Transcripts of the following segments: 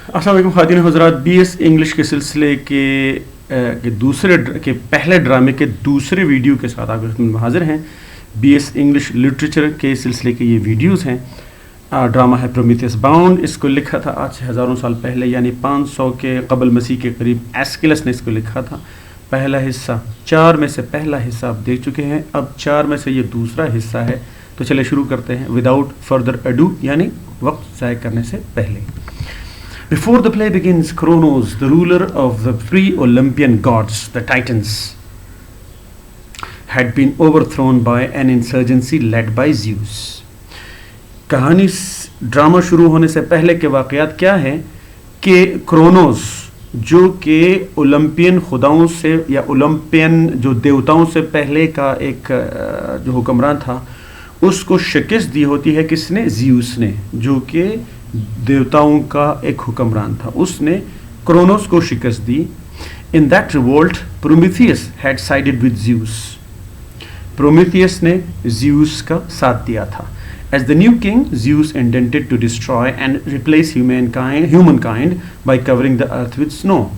अस्सलाम वालेकुम ख़वातीन हज़रात, BS इंग्लिश के सिलसिले के पहले ड्रामे के दूसरे वीडियो के साथ आपके खिदमत में हाजिर हैं। BS इंग्लिश लिटरेचर के सिलसिले के ये वीडियोस हैं। ड्रामा है प्रोमीथियस बाउंड। इसको लिखा था आज से हज़ारों साल पहले, यानी 500 के कबल मसीह के करीब एस्किलस ने इसको लिखा था। पहला हिस्सा 4 में से पहला हिस्सा आप देख चुके हैं, अब 4 में से ये दूसरा हिस्सा है। तो चलिए शुरू करते हैं विदाउट फर्दर अडू, यानी वक्त ज़ाय करने से पहले। Before the play begins, Kronos, the ruler of the pre-Olympian gods, the Titans, had been overthrown by an insurgency led by Zeus. कहानी ड्रामा शुरू होने से पहले के वाक़यात क्या है कि क्रोनोस, जो कि ओलंपियन खुदाओं से या ओलंपियन जो देवताओं से पहले का एक जो हुक्मरान था, उसको शिकस्त दी होती है। किसने? ज़्यूस ने, जो कि देवताओं का एक हुक्मरान था। उसने क्रोनोस को शिकस्त दी। In that revolt Prometheus had sided with Zeus. Prometheus ने ज़्यूस का साथ दिया था। As the new king, Zeus intended to destroy and replace humankind by covering the earth with snow.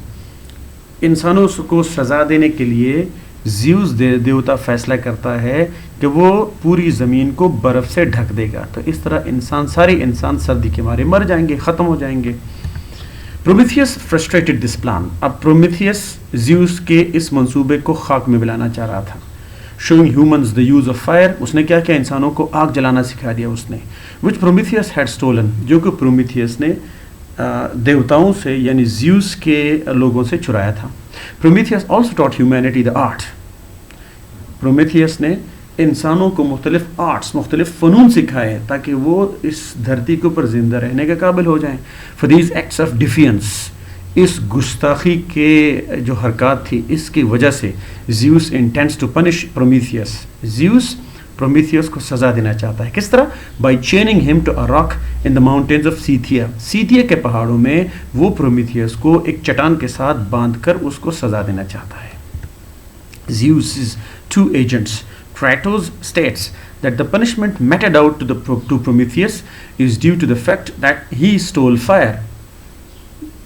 इंसानों को सजा देने के लिए ज़्यूस देवता फैसला करता है कि वो पूरी ज़मीन को बर्फ़ से ढक देगा। तो इस तरह सारे इंसान सर्दी के मारे मर जाएंगे, ख़त्म हो जाएंगे। Prometheus frustrated this plan. अब प्रोमीथियस ज़्यूस के इस मंसूबे को खाक में मिलाना चाह रहा था। Showing humans the use of fire, उसने क्या किया? इंसानों को आग जलाना सिखा दिया उसने। विच प्रोमीथियस हैड स्टोलन, जो कि प्रोमीथियस ने देवताओं से यानी ज़्यूस के लोगों से चुराया था। Prometheus also taught humanity the art. Prometheus ने इंसानों को मुख्तलिफ आर्ट्स, मुख्तलिफ फ़नून सिखाए ताकि वो इस धरती के ऊपर ज़िंदा रहने के काबिल हो जाएं। For these acts of defiance, इस गुस्ताखी के जो हरकत थी, इसकी वजह से Zeus intends to punish Prometheus. Zeus Prometheus को सज़ा देना चाहता है। किस तरह? By chaining him to a rock in the mountains of Scythia. Scythia के पहाड़ों में वो प्रोमीथियस को एक चट्टान के साथ बांध कर उसको सज़ा देना चाहता है। Zeus's two agents, Kratos, states that the punishment meted out to Prometheus is due to the fact that he stole fire.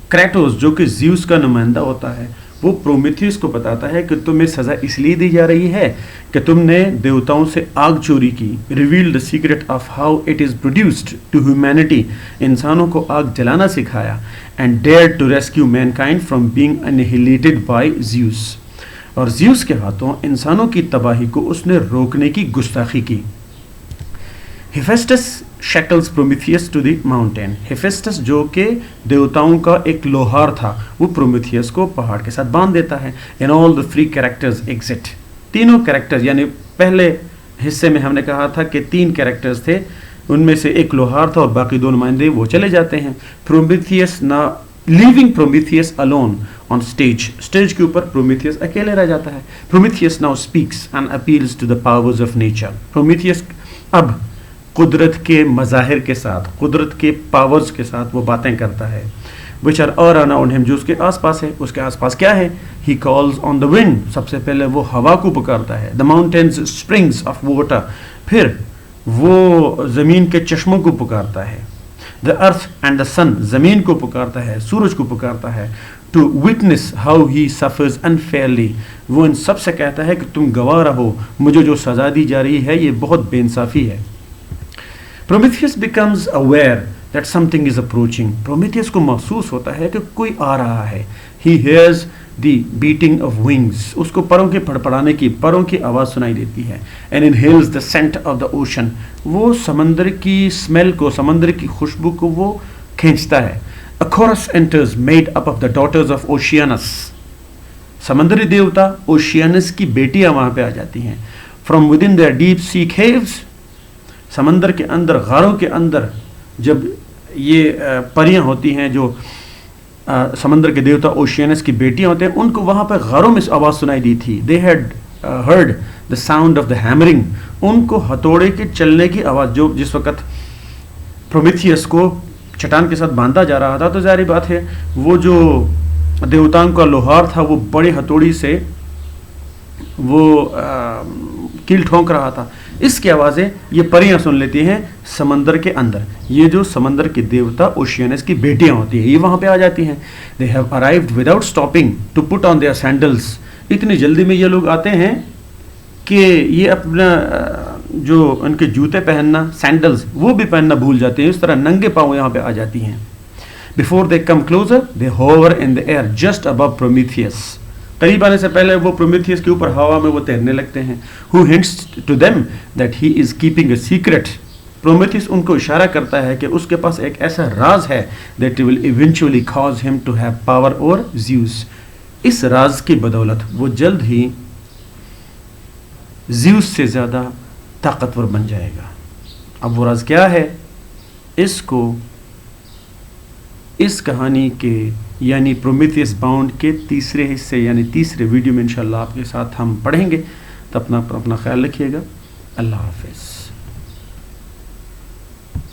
Kratos, जो कि Zeus का नुमाइंदा होता है, वो प्रोमीथियस को बताता है कि तुम्हें सज़ा इसलिए दी जा रही है कि तुमने देवताओं से आग चोरी की। Reveal the secret of how it is produced to humanity, इंसानों को आग जलाना सिखाया। And dared to rescue mankind from being annihilated by Zeus. और ज़्यूस के हाथों इंसानों की तबाही को उसने रोकने की गुस्ताखी की। Hephaestus shackles Prometheus to the mountain. Hephaestus, जो कि देवताओं का एक लोहार था, वो प्रोमीथियस को पहाड़ के साथ बांध देता है। In all the 3 characters exit. तीनों कैरेक्टर्स, यानी पहले हिस्से में हमने कहा था कि 3 कैरेक्टर्स थे, उनमें से एक लोहार था और बाकी 2 नुमाइंदे वो चले जाते हैं। प्रोमीथियस ना leaving Prometheus alone on stage. Stage के ऊपर प्रोमीथियस अकेले रह जाता है। Prometheus now speaks and appeals to the powers of nature. Prometheus अब कुदरत के मज़ाहिर के साथ, कुदरत के पावर्स के साथ वो बातें करता है। विच आर अराउंड हिम, जो उसके आसपास है। उसके आसपास क्या है? He calls on the wind, सबसे पहले वो हवा को पुकारता है। The mountains springs of water, फिर वो ज़मीन के चश्मों को पुकारता है। The earth and the sun, ज़मीन को पुकारता है, सूरज को पुकारता है। To witness how he suffers unfairly, वो इन सब से कहता है कि तुम गवाह रहो, मुझे जो सज़ा दी जा रही है ये बहुत बेइंसाफ़ी है। Prometheus becomes aware that something is approaching. Prometheus को महसूस होता है कि कोई आ रहा है। He hears the beating of wings, उसको परों के फड़फड़ाने की, परों की आवाज़ सुनाई देती है। And inhales the scent of the ocean, वो समंदर की स्मेल को, समंदर की खुशबू को वो खींचता है। A chorus enters made up of the daughters of Oceanus. समंदरी देवता ओशियनस की बेटियां वहां पे आ जाती हैं। From within their deep sea caves, समंदर के अंदर, गारों के अंदर जब ये परियां होती हैं, जो समंदर के देवता ओशियनस की बेटियां होते हैं, उनको वहां पर गारों में आवाज़ सुनाई दी थी। They had heard the sound of the hammering, उनको हथौड़े के चलने की आवाज़, जो जिस वक़्त प्रोमीथियस को चट्टान के साथ बांधा जा रहा था, तो जारी बात है वो जो देवताओं का लोहार था वो बड़े हथौड़ी से वो कील ठोंक रहा था। اس کی آوازیں یہ پریاں سن لیتی ہیں سمندر کے اندر. یہ جو سمندر کے دیوتا اوشینس کی بیٹیاں ہوتی ہیں یہ وہاں پہ آ جاتی ہیں. they have arrived without stopping to put on their sandals. اتنی جلدی میں یہ لوگ آتے ہیں کہ یہ اپنا جو ان کے جوتے پہننا سینڈلز وہ بھی پہننا بھول جاتے ہیں. اس طرح ننگے پاؤں یہاں پہ آ جاتی ہیں. before they come closer they hover in the air just above Prometheus. قریب آنے سے پہلے وہ پرومیتھیس کے اوپر ہوا میں وہ تیرنے لگتے ہیں. who hints to them that he is keeping a secret. پرومیتھیس ان کو اشارہ کرتا ہے کہ اس کے پاس ایک ایسا راز ہے that will eventually cause him to have power over Zeus. اس راز کی بدولت وہ جلد ہی زیوس سے زیادہ طاقتور بن جائے گا. اب وہ راز کیا ہے؟ اس کو اس کہانی کے یعنی پرومیتھیس باؤنڈ کے تیسرے حصے یعنی تیسرے ویڈیو میں انشاءاللہ آپ کے ساتھ ہم پڑھیں گے. تو اپنا خیال رکھیے گا. اللہ حافظ.